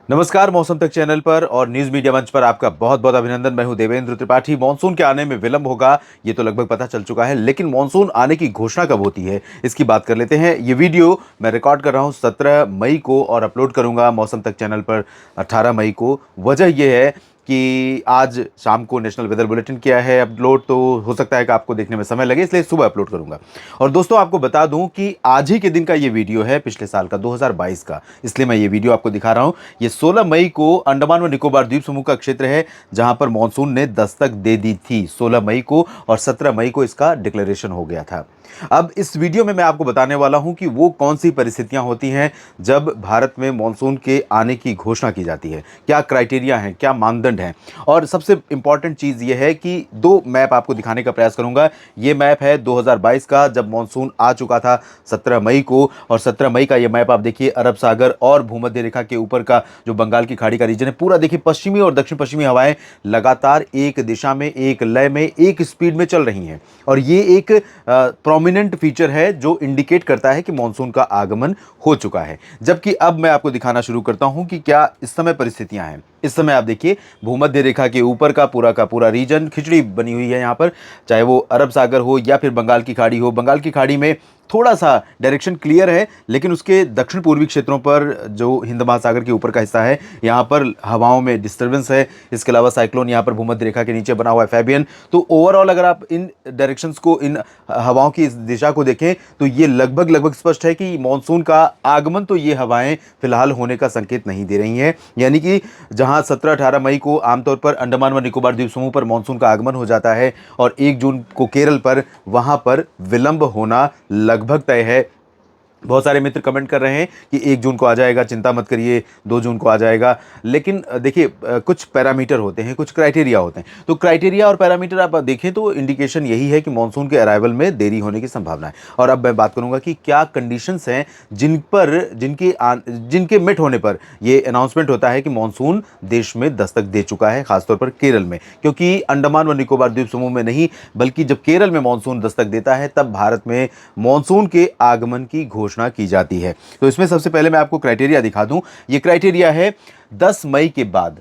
नमस्कार। मौसम तक चैनल पर और न्यूज मीडिया मंच पर आपका बहुत बहुत अभिनंदन। मैं हूं देवेंद्र त्रिपाठी। मॉनसून के आने में विलंब होगा ये तो लगभग पता चल चुका है, लेकिन मॉनसून आने की घोषणा कब होती है इसकी बात कर लेते हैं। ये वीडियो मैं रिकॉर्ड कर रहा हूं 17 मई को और अपलोड करूंगा मौसम तक चैनल पर 18 मई को। वजह यह है कि आज शाम को नेशनल वेदर बुलेटिन किया है अपलोड, तो हो सकता है कि आपको देखने में समय लगे, इसलिए सुबह अपलोड करूंगा। और दोस्तों, आपको बता दूं कि आज ही के दिन का ये वीडियो है पिछले साल का 2022 का, इसलिए मैं ये वीडियो आपको दिखा रहा हूं। ये 16 मई को अंडमान व निकोबार द्वीप समूह का क्षेत्र है जहां पर मानसून ने दस्तक दे दी थी 16 मई को, और 17 मई को इसका डिक्लेरेशन हो गया था। अब इस वीडियो में मैं आपको बताने वाला हूं कि वो कौन सी परिस्थितियां होती हैं जब भारत में मानसून के आने की घोषणा की जाती है, क्या क्राइटेरिया हैं, क्या मानदंड हैं। और सबसे इंपॉर्टेंट चीज ये है कि दो मैप आपको दिखाने का प्रयास करूंगा। ये मैप है 2022 का, जब मानसून आ चुका था 17 मई को, और 17 मई का ये मैप आप देखिए, अरब सागर और भूमध्य रेखा के ऊपर का जो बंगाल की खाड़ी का रीजन है पूरा देखिए, पश्चिमी और दक्षिण पश्चिमी हवाएं लगातार एक दिशा में, एक लय में, एक स्पीड में चल रही हैं। और ये एक प्रोमिनेंट फीचर है जो इंडिकेट करता है कि मानसून का आगमन हो चुका है। जबकि अब मैं आपको दिखाना शुरू करता हूं कि क्या इस समय परिस्थितियां हैं। इस समय आप देखिए, भूमध्य रेखा के ऊपर का पूरा रीजन खिचड़ी बनी हुई है यहाँ पर, चाहे वो अरब सागर हो या फिर बंगाल की खाड़ी हो। बंगाल की खाड़ी में थोड़ा सा डायरेक्शन क्लियर है, लेकिन उसके दक्षिण पूर्वी क्षेत्रों पर जो हिंद महासागर के ऊपर का हिस्सा है, यहाँ पर हवाओं में डिस्टर्बेंस है। इसके अलावा साइक्लोन यहाँ पर भूमध्य रेखा के नीचे बना हुआ है, फैबियन। तो ओवरऑल अगर आप इन डायरेक्शंस को, इन हवाओं की इस दिशा को देखें, तो ये लगभग लगभग स्पष्ट है कि मानसून का आगमन तो ये हवाएं फिलहाल होने का संकेत नहीं दे रही हैं। यानी कि जहां 17-18 मई को आमतौर पर अंडमान व निकोबार द्वीप समूह पर मानसून का आगमन हो जाता है, और 1 जून को केरल पर, वहां पर विलंब होना लगभग तय है। बहुत सारे मित्र कमेंट कर रहे हैं कि 1 जून को आ जाएगा, चिंता मत करिए, 2 जून को आ जाएगा। लेकिन देखिए, कुछ पैरामीटर होते हैं, कुछ क्राइटेरिया होते हैं। तो क्राइटेरिया और पैरामीटर आप देखें तो इंडिकेशन यही है कि मानसून के अराइवल में देरी होने की संभावना है। और अब मैं बात करूंगा कि क्या कंडीशंस हैं जिनके मिट होने पर ये अनाउंसमेंट होता है कि मानसून देश में दस्तक दे चुका है, खासतौर पर केरल में। क्योंकि अंडमान व निकोबार द्वीप समूह में नहीं, बल्कि जब केरल में मानसून दस्तक देता है तब भारत में मानसून के आगमन की घोषणा की जाती है। तो इसमें सबसे पहले मैं आपको क्राइटेरिया दिखा दूं। ये क्राइटेरिया है 10 मई के बाद।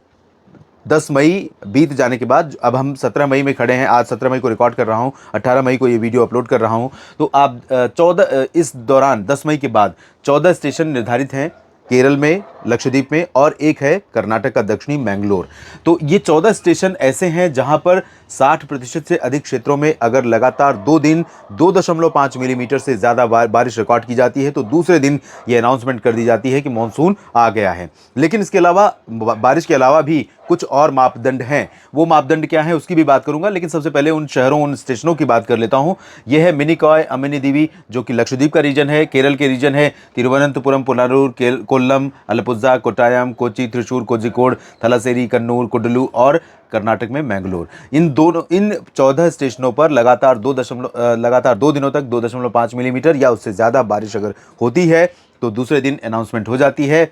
10 मई बीत जाने के बाद, अब हम 17 मई में खड़े हैं, आज 17 मई को रिकॉर्ड कर रहा हूं, 18 मई को ये वीडियो अपलोड कर रहा हूं। तो आप 14 इस दौरान 10 मई के बाद 14 स्टेशन निर्धारित हैं केरल में, लक्षद्वीप में, और एक है कर्नाटक का दक्षिणी मैंगलोर। तो ये 14 स्टेशन ऐसे हैं जहां पर 60% से अधिक क्षेत्रों में अगर लगातार 2 दिन 2.5 मिलीमीटर से ज़्यादा बारिश रिकॉर्ड की जाती है, तो दूसरे दिन ये अनाउंसमेंट कर दी जाती है कि मानसून आ गया है। लेकिन इसके अलावा, बारिश के अलावा भी कुछ और मापदंड हैं। वो मापदंड क्या है उसकी भी बात करूंगा, लेकिन सबसे पहले उन शहरों, उन स्टेशनों की बात कर लेता हूं। यह है मिनिकॉय अमिनी दीवी, जो कि लक्षद्वीप का रीजन है, केरल के रीजन है। तिरुवनंतपुरम, पुनारूर, कोल्लम, अलपुझा, कोट्टायम, कोच्चि, त्रिशूर, कोझिकोड, थलासेरी, कन्नूर, कुडलू, और कर्नाटक में मैंगलोर। इन 14 स्टेशनों पर लगातार 2 दिनों तक 2.5 मिलीमीटर या उससे ज़्यादा बारिश अगर होती है तो दूसरे दिन अनाउंसमेंट हो जाती है।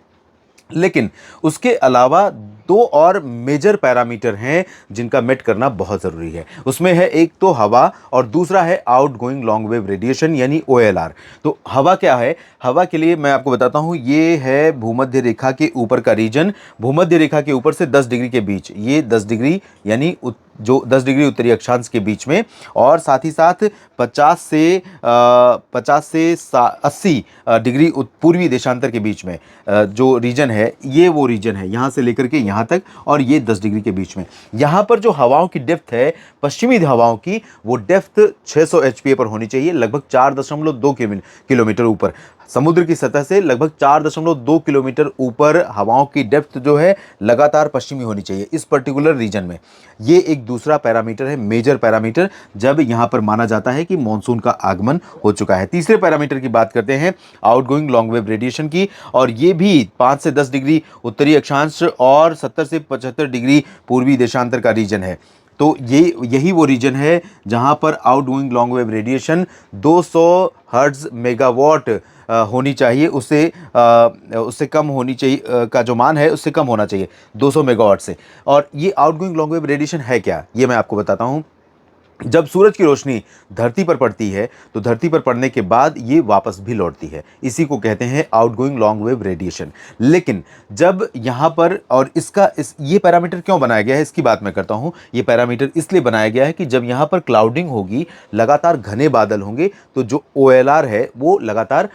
लेकिन उसके अलावा 2 और मेजर पैरामीटर हैं जिनका मेट करना बहुत ज़रूरी है। उसमें है एक तो हवा, और दूसरा है आउटगोइंग लॉन्ग वेव रेडिएशन यानी OLR। तो हवा क्या है? हवा के लिए मैं आपको बताता हूं, ये है भूमध्य रेखा के ऊपर का रीजन। भूमध्य रेखा के ऊपर से 10 डिग्री के बीच, ये 10 डिग्री यानी जो 10 डिग्री उत्तरी अक्षांश के बीच में, और साथ ही साथ 50 से 80 डिग्री पूर्वी देशांतर के बीच में जो रीजन है, ये वो रीजन है यहाँ से लेकर के यहाँ तक, और ये 10 डिग्री के बीच में। यहाँ पर जो हवाओं की डेप्थ है, पश्चिमी हवाओं की, वो डेप्थ 600 एचपीए पर होनी चाहिए, लगभग 4.2 किलोमीटर ऊपर समुद्र की सतह से, लगभग 4.2 किलोमीटर ऊपर हवाओं की डेप्थ जो है लगातार पश्चिमी होनी चाहिए इस पर्टिकुलर रीजन में। ये एक दूसरा पैरामीटर है, मेजर पैरामीटर, जब यहां पर माना जाता है कि मानसून का आगमन हो चुका है। तीसरे पैरामीटर की बात करते हैं, आउटगोइंग लॉन्ग वेव रेडिएशन की, और ये भी 5 से 10 डिग्री उत्तरी अक्षांश और 70 से 75 डिग्री पूर्वी देशांतर का रीजन है। तो यही वो रीजन है जहां पर outgoing long wave radiation 200 hertz megawatt होनी चाहिए, उससे कम होनी चाहिए, का जो मान है उससे कम होना चाहिए 200 मेगावाट से। और ये आउटगोइंग लॉन्ग वेव रेडिएशन है क्या, ये मैं आपको बताता हूँ। जब सूरज की रोशनी धरती पर पड़ती है तो धरती पर पड़ने के बाद ये वापस भी लौटती है। इसी को कहते हैं आउटगोइंग लॉन्ग वेव रेडिएशन। लेकिन जब यहाँ पर, और इसका ये पैरामीटर क्यों बनाया गया है इसकी बात मैं करता हूँ। ये पैरामीटर इसलिए बनाया गया है कि जब यहाँ पर क्लाउडिंग होगी, लगातार घने बादल होंगे, तो जो OLR है वो लगातार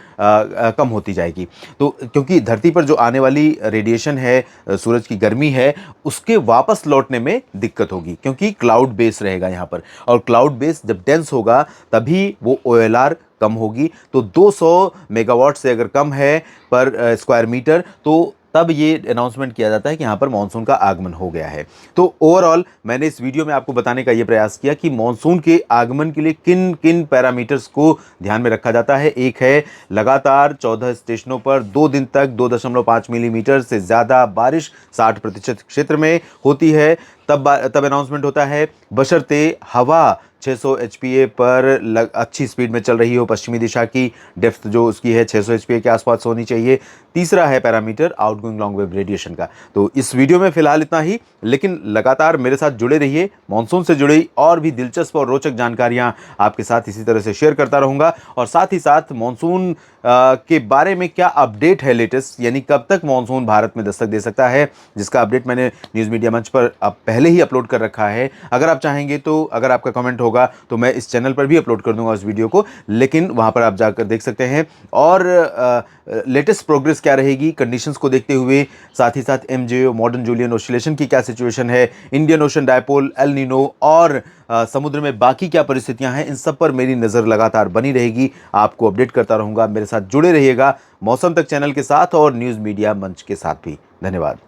कम होती जाएगी। तो क्योंकि धरती पर जो आने वाली रेडिएशन है, सूरज की गर्मी है, उसके वापस लौटने में दिक्कत होगी, क्योंकि क्लाउड बेस रहेगा यहाँ पर। और क्लाउड बेस जब डेंस होगा तभी वो OLR कम होगी। तो 200 मेगावाट से अगर कम है पर स्क्वायर मीटर, तो तब ये अनाउंसमेंट किया जाता है कि यहाँ पर मानसून का आगमन हो गया है। तो ओवरऑल मैंने इस वीडियो में आपको बताने का ये प्रयास किया कि मानसून के आगमन के लिए किन किन पैरामीटर्स को ध्यान में रखा जाता है। एक है लगातार 14 स्टेशनों पर 2 दिन तक 2.5 मिलीमीटर से ज़्यादा बारिश 60% क्षेत्र में होती है, तब अनाउंसमेंट होता है, बशर्ते हवा 600 एचपीए पर अच्छी स्पीड में चल रही हो, पश्चिमी दिशा की डेप्थ जो उसकी है 600 एचपीए के आसपास होनी चाहिए। तीसरा है parameter outgoing long wave radiation का। तो इस वीडियो में फिलहाल इतना ही, लेकिन लगातार मेरे साथ जुड़े रहिए। मानसून से जुड़ी और भी दिलचस्प और रोचक जानकारियां आपके साथ इसी तरह से शेयर करता रहूँगा। और साथ ही साथ मानसून के बारे में क्या अपडेट है लेटेस्ट, यानी कब तक मानसून भारत में दस्तक दे सकता है, जिसका अपडेट मैंने न्यूज़ मीडिया मंच पर अब पहले ही अपलोड कर रखा है। अगर आप चाहेंगे तो, अगर आपका कमेंट होगा तो मैं इस चैनल पर भी अपलोड कर दूंगा उस वीडियो को, लेकिन वहां पर आप जाकर देख सकते हैं। और लेटेस्ट प्रोग्रेस क्या रहेगी कंडीशंस को देखते हुए, साथ ही साथ MJO मॉडर्न जूलियन ऑसिलेशन की क्या सिचुएशन है, Indian ocean dipole, El Nino और समुद्र में बाकी क्या परिस्थितियां हैं, इन सब पर मेरी नज़र लगातार बनी रहेगी। आपको अपडेट करता रहूंगा। मेरे साथ जुड़े रहिएगा मौसम तक चैनल के साथ और न्यूज़ मीडिया मंच के साथ भी। धन्यवाद।